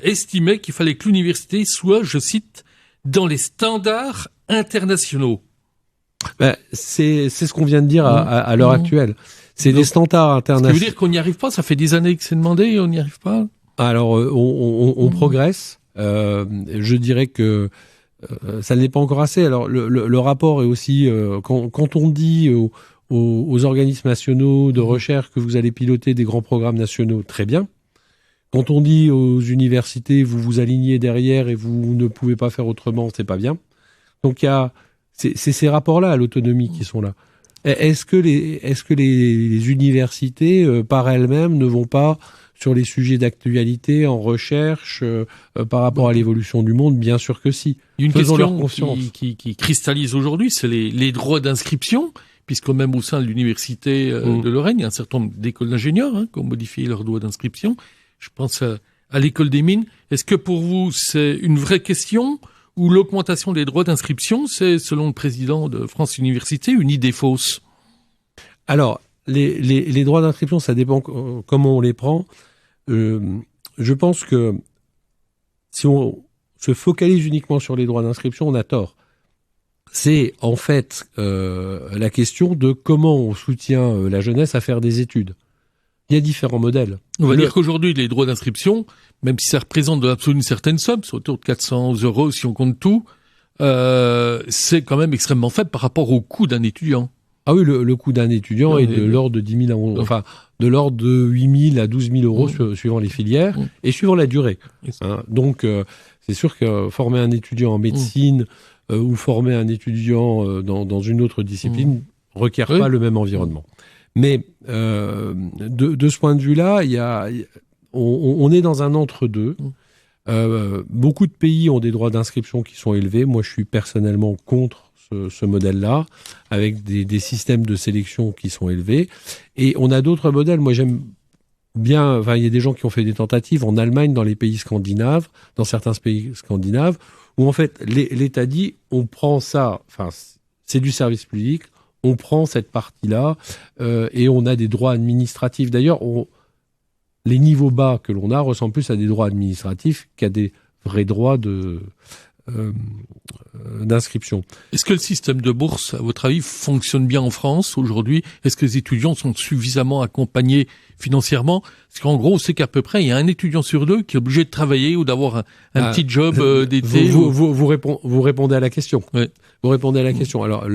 estimait qu'il fallait que l'université soit, je cite, dans les standards internationaux. C'est ce qu'on vient de dire à l'heure actuelle. C'est des standards internationaux. Ça veut dire qu'on n'y arrive pas? Ça fait des années que c'est demandé et on n'y arrive pas? Alors, on progresse. Je dirais que ça ne l'est pas encore assez. Alors, le rapport est aussi... quand on dit aux organismes nationaux de recherche que vous allez piloter des grands programmes nationaux, très bien. Quand on dit aux universités, vous vous alignez derrière et vous ne pouvez pas faire autrement, c'est pas bien. Donc, c'est ces rapports-là à l'autonomie qui sont là. Est-ce que les universités, par elles-mêmes, ne vont pas sur les sujets d'actualité, en recherche, par rapport à l'évolution du monde? Bien sûr que si. Une Faisons-leur question confiance. qui cristallise aujourd'hui, c'est les droits d'inscription, puisque même au sein de l'université de Lorraine, il y a un certain nombre d'écoles d'ingénieurs qui ont modifié leurs droits d'inscription. Je pense à l'école des mines. Est-ce que pour vous, c'est une vraie question ou l'augmentation des droits d'inscription, c'est, selon le président de France Université, une idée fausse? Alors, les droits d'inscription, ça dépend comment on les prend. Je pense que si on se focalise uniquement sur les droits d'inscription, on a tort. C'est en fait la question de comment on soutient la jeunesse à faire des études. Il y a différents modèles. On va dire qu'aujourd'hui, les droits d'inscription, même si ça représente de l'absolu une certaine somme, c'est autour de 400 € si on compte tout, c'est quand même extrêmement faible par rapport au coût d'un étudiant. Ah oui, le coût d'un étudiant est de l'ordre de 10 000 enfin, de l'ordre de 8 000 à 12 000 € suivant les filières et suivant la durée. Donc, c'est sûr que former un étudiant en médecine ou former un étudiant dans une autre discipline requiert pas le même environnement. Mais de ce point de vue-là, on est dans un entre-deux. Beaucoup de pays ont des droits d'inscription qui sont élevés. Moi, je suis personnellement contre ce modèle-là, avec des systèmes de sélection qui sont élevés. Et on a d'autres modèles. Moi, j'aime bien... Enfin, il y a des gens qui ont fait des tentatives en Allemagne, dans les pays scandinaves, dans certains pays scandinaves, où en fait, l'État dit, on prend ça... Enfin, c'est du service public, on prend cette partie-là, et on a des droits administratifs. D'ailleurs, les niveaux bas que l'on a ressemblent plus à des droits administratifs qu'à des vrais droits d'inscription. Est-ce que le système de bourse, à votre avis, fonctionne bien en France aujourd'hui? Est-ce que les étudiants sont suffisamment accompagnés financièrement? Parce qu'en gros, c'est qu'à peu près, il y a un étudiant sur deux qui est obligé de travailler ou d'avoir un petit job d'été. Vous répondez à la question. Oui. Vous répondez à la question. Alors,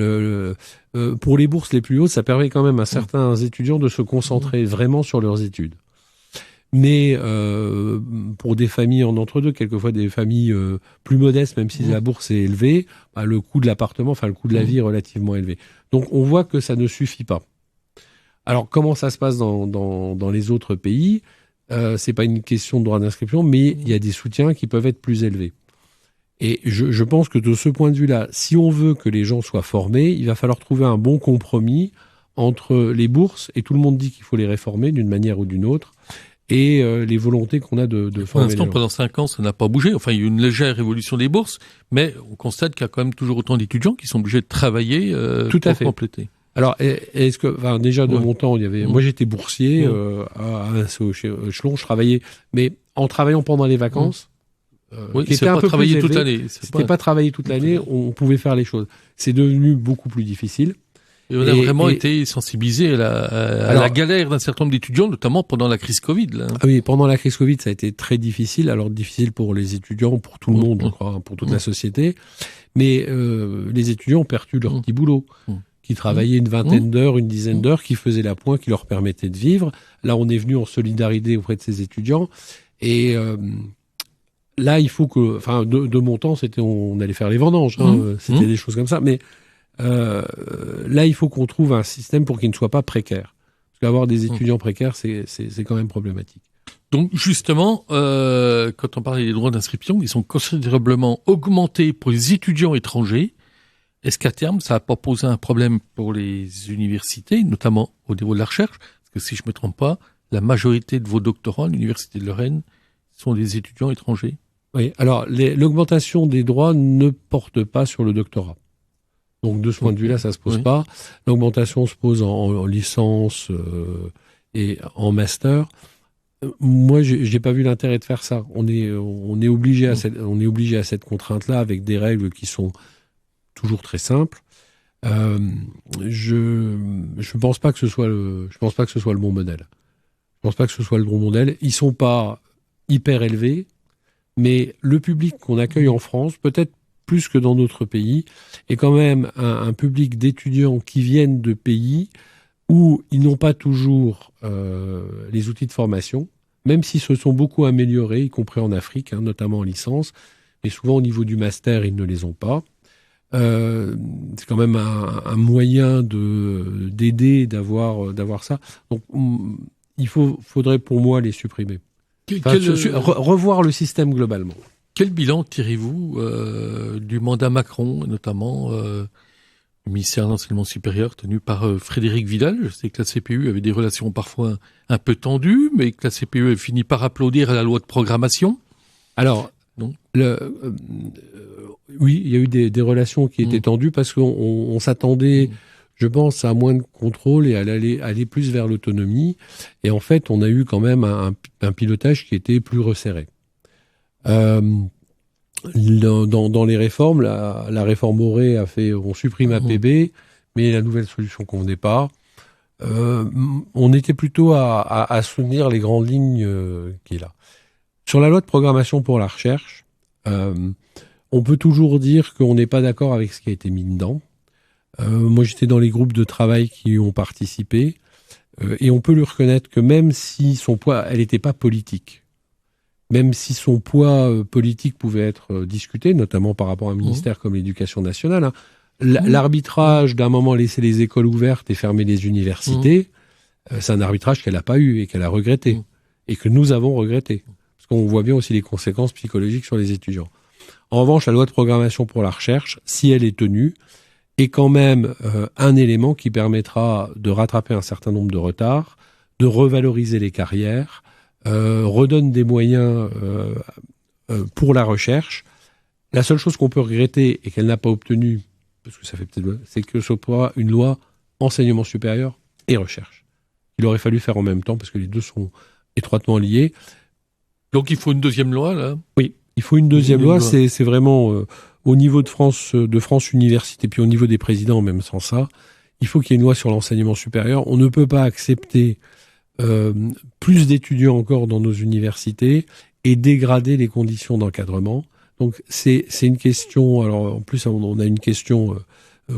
pour les bourses les plus hautes, ça permet quand même à certains étudiants de se concentrer vraiment sur leurs études. Mais pour des familles en entre-deux, quelquefois des familles plus modestes, même si la bourse est élevée, le coût de l'appartement, enfin le coût de la vie est relativement élevé. Donc on voit que ça ne suffit pas. Alors comment ça se passe dans les autres pays? C'est pas une question de droit d'inscription, mais il y a des soutiens qui peuvent être plus élevés. Et je pense que de ce point de vue-là, si on veut que les gens soient formés, il va falloir trouver un bon compromis entre les bourses, et tout le monde dit qu'il faut les réformer d'une manière ou d'une autre, et les volontés qu'on a de former. Pour l'instant, pendant 5 ans, ça n'a pas bougé. Enfin, il y a eu une légère évolution des bourses, mais on constate qu'il y a quand même toujours autant d'étudiants qui sont obligés de travailler Tout à fait. compléter. Alors, est-ce que, enfin, déjà de mon temps, il y avait, moi j'étais boursier à un échelon, je travaillais, mais en travaillant pendant les vacances, qui était un peu plus élevé, toute l'année. C'était pas travailler toute l'année, on pouvait faire les choses. C'est devenu beaucoup plus difficile. Et on a vraiment été sensibilisé à la galère d'un certain nombre d'étudiants, notamment pendant la crise Covid. Là. Ah oui, pendant la crise Covid, ça a été très difficile. Alors difficile pour les étudiants, pour tout le monde, je crois, pour toute la société. Mais les étudiants ont perdu leur petit boulot, qui travaillaient une vingtaine d'heures, une dizaine d'heures, qui faisaient l'appoint, qui leur permettait de vivre. Là, on est venu en solidarité auprès de ces étudiants. Et là, il faut que... Enfin, de mon temps, c'était on allait faire les vendanges. C'était des choses comme ça. Mais... là, il faut qu'on trouve un système pour qu'il ne soit pas précaire. Parce qu'avoir des étudiants précaires, c'est quand même problématique. Donc, justement, quand on parle des droits d'inscription, ils sont considérablement augmentés pour les étudiants étrangers. Est-ce qu'à terme, ça va pas poser un problème pour les universités, notamment au niveau de la recherche? Parce que si je me trompe pas, la majorité de vos doctorants à l'Université de Lorraine sont des étudiants étrangers. Oui, alors l'augmentation des droits ne porte pas sur le doctorat. Donc de ce point de vue-là, ça se pose pas. L'augmentation se pose en licence et en master. Moi, j'ai pas vu l'intérêt de faire ça. On est obligé à cette contrainte-là avec des règles qui sont toujours très simples. Je pense pas que ce soit le bon modèle. Je pense pas que ce soit le bon modèle. Ils sont pas hyper élevés, mais le public qu'on accueille en France, peut-être plus que dans d'autres pays, est quand même un public d'étudiants qui viennent de pays où ils n'ont pas toujours les outils de formation, même s'ils se sont beaucoup améliorés, y compris en Afrique, notamment en licence, mais souvent au niveau du master, ils ne les ont pas. C'est quand même un moyen d'aider, d'avoir ça. Donc, faudrait pour moi les supprimer. Revoir le système globalement. Quel bilan tirez-vous du mandat Macron, notamment le ministère de l'Enseignement supérieur tenu par Frédérique Vidal? Je sais que la CPU avait des relations parfois un peu tendues, mais que la CPU a fini par applaudir à la loi de programmation. Alors, non. Oui, il y a eu des relations qui étaient tendues parce qu'on s'attendait, je pense, à moins de contrôle et à aller plus vers l'autonomie. Et en fait, on a eu quand même un pilotage qui était plus resserré. Dans les réformes, la réforme Auré a fait, on supprime APB, mais la nouvelle solution convenait pas. On était plutôt à soutenir les grandes lignes qui est là. Sur la loi de programmation pour la recherche, on peut toujours dire qu'on n'est pas d'accord avec ce qui a été mis dedans. Moi, j'étais dans les groupes de travail qui ont participé, et on peut lui reconnaître que même si son poids, elle n'était pas politique, même si son poids politique pouvait être discuté, notamment par rapport à un ministère comme l'Éducation nationale, l'arbitrage d'un moment laisser les écoles ouvertes et fermer les universités, c'est un arbitrage qu'elle n'a pas eu et qu'elle a regretté, et que nous avons regretté. Parce qu'on voit bien aussi les conséquences psychologiques sur les étudiants. En revanche, la loi de programmation pour la recherche, si elle est tenue, est quand même un élément qui permettra de rattraper un certain nombre de retards, de revaloriser les carrières, redonne des moyens pour la recherche. La seule chose qu'on peut regretter et qu'elle n'a pas obtenue, parce que ça fait peut-être, c'est que ce soit une loi enseignement supérieur et recherche. Il aurait fallu faire en même temps parce que les deux sont étroitement liés. Donc il faut une deuxième loi, là? Oui, il faut une deuxième loi. C'est vraiment au niveau de France Université, puis au niveau des présidents, même sans ça, il faut qu'il y ait une loi sur l'enseignement supérieur. On ne peut pas accepter plus d'étudiants encore dans nos universités et dégrader les conditions d'encadrement. Donc c'est une question, alors en plus on a une question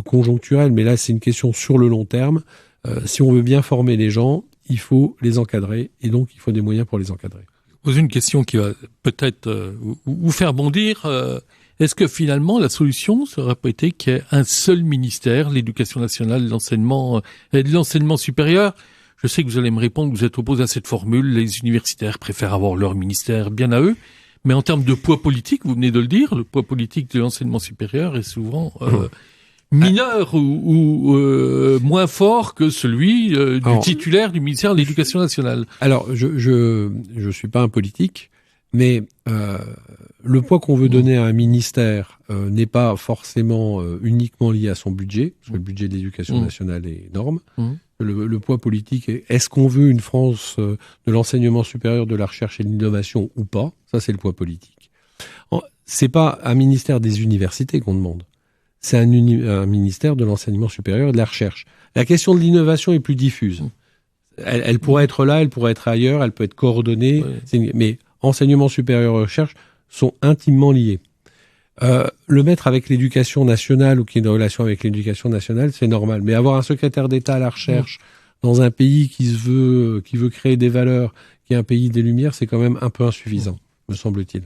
conjoncturelle, mais là c'est une question sur le long terme. Si on veut bien former les gens, il faut les encadrer, et donc il faut des moyens pour les encadrer. Je pose une question qui va peut-être vous faire bondir. Est-ce que finalement la solution serait pas été qu'il y ait un seul ministère, l'éducation nationale, l'enseignement supérieur? Je sais que vous allez me répondre que vous êtes opposé à cette formule, les universitaires préfèrent avoir leur ministère bien à eux, mais en termes de poids politique, vous venez de le dire, le poids politique de l'enseignement supérieur est souvent mineur ou moins fort que celui du titulaire du ministère de l'Éducation nationale. Alors, je suis pas un politique, mais le poids qu'on veut donner à un ministère n'est pas forcément uniquement lié à son budget, parce que le budget de l'Éducation nationale est énorme. Le poids politique est-ce qu'on veut une France de l'enseignement supérieur, de la recherche et de l'innovation ou pas? Ça, c'est le poids politique. C'est pas un ministère des universités qu'on demande. C'est un ministère de l'enseignement supérieur et de la recherche. La question de l'innovation est plus diffuse. Elle pourrait être là, elle pourrait être ailleurs, elle peut être coordonnée, mais enseignement supérieur et recherche sont intimement liés. Le mettre avec l'éducation nationale ou qu'il y ait une relation avec l'éducation nationale, c'est normal. Mais avoir un secrétaire d'État à la recherche dans un pays qui veut créer des valeurs, qui est un pays des Lumières, c'est quand même un peu insuffisant, me semble-t-il.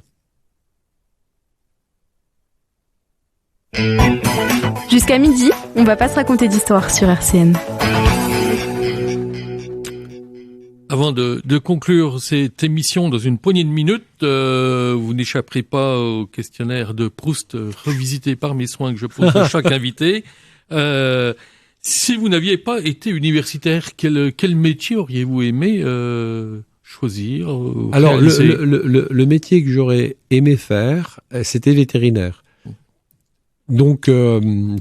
Jusqu'à midi, on va pas se raconter d'histoire sur RCN. Avant de conclure cette émission dans une poignée de minutes, vous n'échapperez pas au questionnaire de Proust revisité par mes soins que je pose à chaque invité. Si vous n'aviez pas été universitaire, quel métier auriez-vous aimé choisir? Alors, le métier que j'aurais aimé faire, c'était vétérinaire. Donc,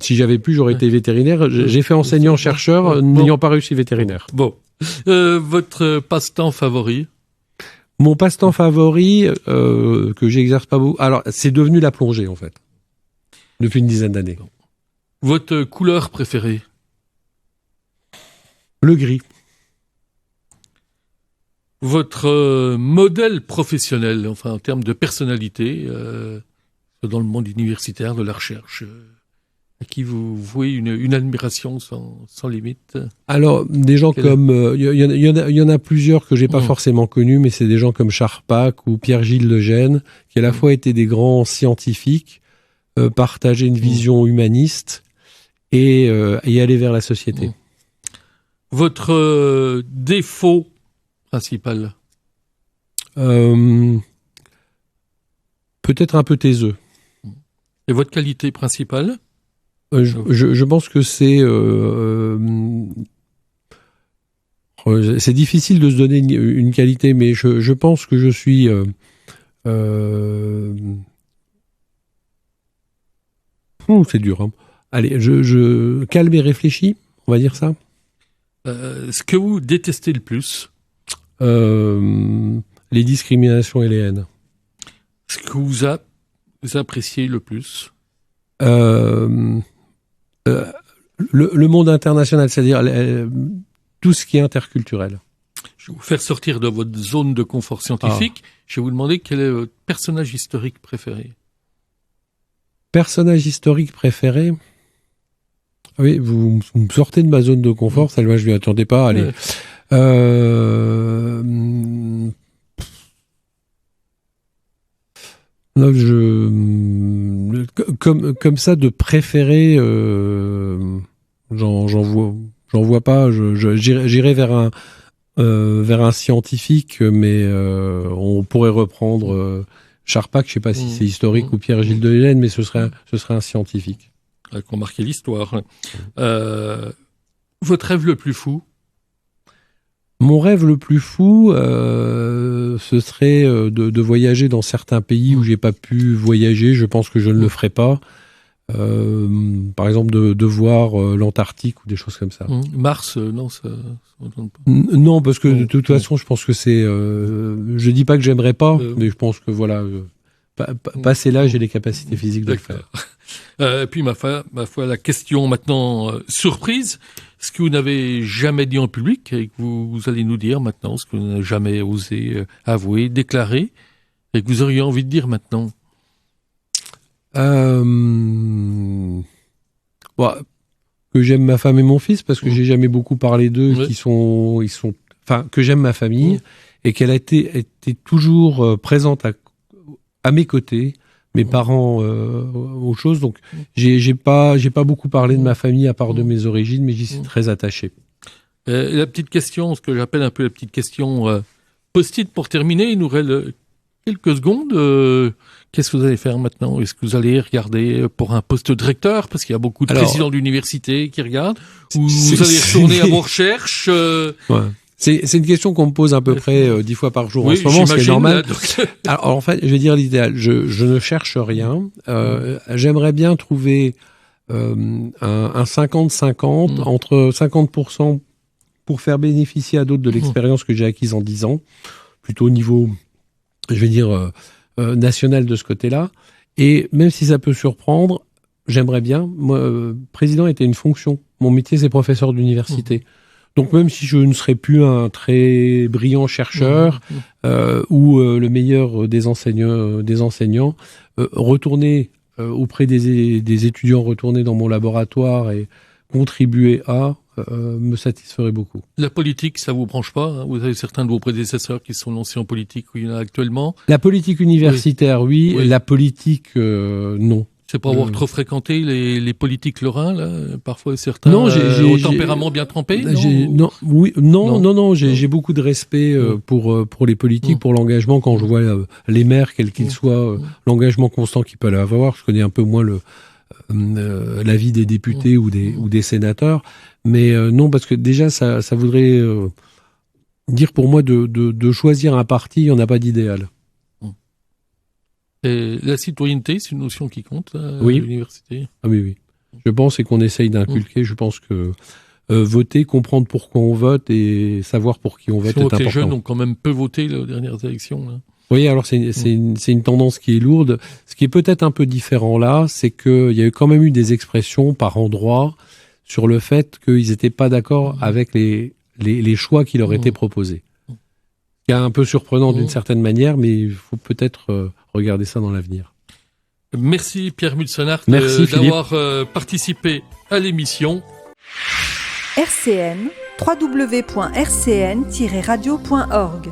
si j'avais pu, j'aurais été vétérinaire. J'ai fait enseignant-chercheur, n'ayant pas réussi vétérinaire. Bon. Votre passe-temps favori? Mon passe-temps favori, que j'exerce pas beaucoup. Alors, c'est devenu la plongée, en fait. Depuis une dizaine d'années. Votre couleur préférée? Le gris. Votre modèle professionnel, enfin, en termes de personnalité, dans le monde universitaire, de la recherche, à qui vous vouez une admiration sans limite? Alors, des gens comme... Il y en a plusieurs que j'ai pas forcément connus, mais c'est des gens comme Charpak ou Pierre-Gilles Lejeune, qui à la fois étaient des grands scientifiques, partager une vision humaniste et aller vers la société. Votre défaut principal? Peut-être un peu taiseux. Et votre qualité principale? Je pense que c'est difficile de se donner une qualité, mais je pense que je suis c'est dur. Hein. Allez, je calme et réfléchis, on va dire ça. Ce que vous détestez le plus? Les discriminations et les haines. Ce que vous appréciez le plus? Le monde international, c'est-à-dire tout ce qui est interculturel. Je vais vous faire sortir de votre zone de confort scientifique. Je vais vous demander quel est votre personnage historique préféré? Personnage historique préféré? Oui, vous me sortez de ma zone de confort, ça, moi je ne m'y attendais pas. Allez. Non, comme ça de préféré, j'en vois pas. J'irai vers un scientifique, mais on pourrait reprendre Charpak. Je sais pas si c'est historique ou Pierre-Gilles Dehaene, mais ce serait un scientifique. Qu'on marquait l'histoire. Votre rêve le plus fou? Mon rêve le plus fou, ce serait de voyager dans certains pays où j'ai pas pu voyager. Je pense que je ne le ferai pas. Par exemple, de voir l'Antarctique ou des choses comme ça. Mars, non, ça donne pas. Non, parce que de toute façon, je pense que c'est. Je dis pas que j'aimerais pas, mais je pense que voilà, passer là, j'ai les capacités physiques de le faire. Et puis ma foi, la question maintenant surprise, ce que vous n'avez jamais dit en public et que vous allez nous dire maintenant, ce que vous n'avez jamais osé avouer, déclarer, et que vous auriez envie de dire maintenant. Que j'aime ma femme et mon fils, parce que j'ai jamais beaucoup parlé d'eux, que j'aime ma famille, et qu'elle a été toujours présente à mes côtés, mes parents aux choses. Donc j'ai pas beaucoup parlé de ma famille à part de mes origines, mais j'y suis très attaché. La petite question, ce que j'appelle un peu la petite question post-it pour terminer, il nous reste quelques secondes. Qu'est-ce que vous allez faire maintenant? Est-ce que vous allez regarder pour un poste de directeur, parce qu'il y a beaucoup de présidents d'université qui regardent, ou vous allez retourner à vos recherches? C'est une question qu'on me pose à peu près 10 fois par jour en ce moment, c'est normal. Alors en fait, je vais dire l'idéal. Je ne cherche rien. J'aimerais bien trouver un 50-50, entre 50% pour faire bénéficier à d'autres de l'expérience que j'ai acquise en 10 ans, plutôt au niveau, je vais dire, national de ce côté-là. Et même si ça peut surprendre, j'aimerais bien. Moi, président était une fonction. Mon métier, c'est professeur d'université. Donc même si je ne serais plus un très brillant chercheur ou le meilleur des enseignants, retourner auprès des étudiants, retourner dans mon laboratoire et contribuer à me satisferait beaucoup. La politique, ça vous branche pas, hein? Vous avez certains de vos prédécesseurs qui sont lancés en politique, où il y en a actuellement. La politique universitaire, oui. La politique, non. C'est pour avoir trop fréquenté les politiques lorrains, là, parfois certains au tempérament bien trempé. J'ai beaucoup de respect pour les politiques, pour l'engagement. Quand je vois les maires, quels qu'ils soient, l'engagement constant qu'ils peuvent avoir. Je connais un peu moins l'avis des députés ou des sénateurs, mais non, parce que déjà ça voudrait dire pour moi de choisir un parti, il n'y en a pas d'idéal. Et la citoyenneté, c'est une notion qui compte à l'université. Ah oui. Je pense qu'on essaye d'inculquer. Je pense que voter, comprendre pourquoi on vote et savoir pour qui on vote est important. Les jeunes ont quand même peu voté aux dernières élections. Là. Oui, alors c'est une tendance qui est lourde. Ce qui est peut-être un peu différent là, c'est qu'il y a quand même eu des expressions par endroits sur le fait qu'ils n'étaient pas d'accord avec les choix qui leur étaient proposés. C'est un peu surprenant d'une certaine manière, mais il faut peut-être regarder ça dans l'avenir. Merci Pierre Mulsenart d'avoir participé à l'émission. RCN, www.rcn-radio.org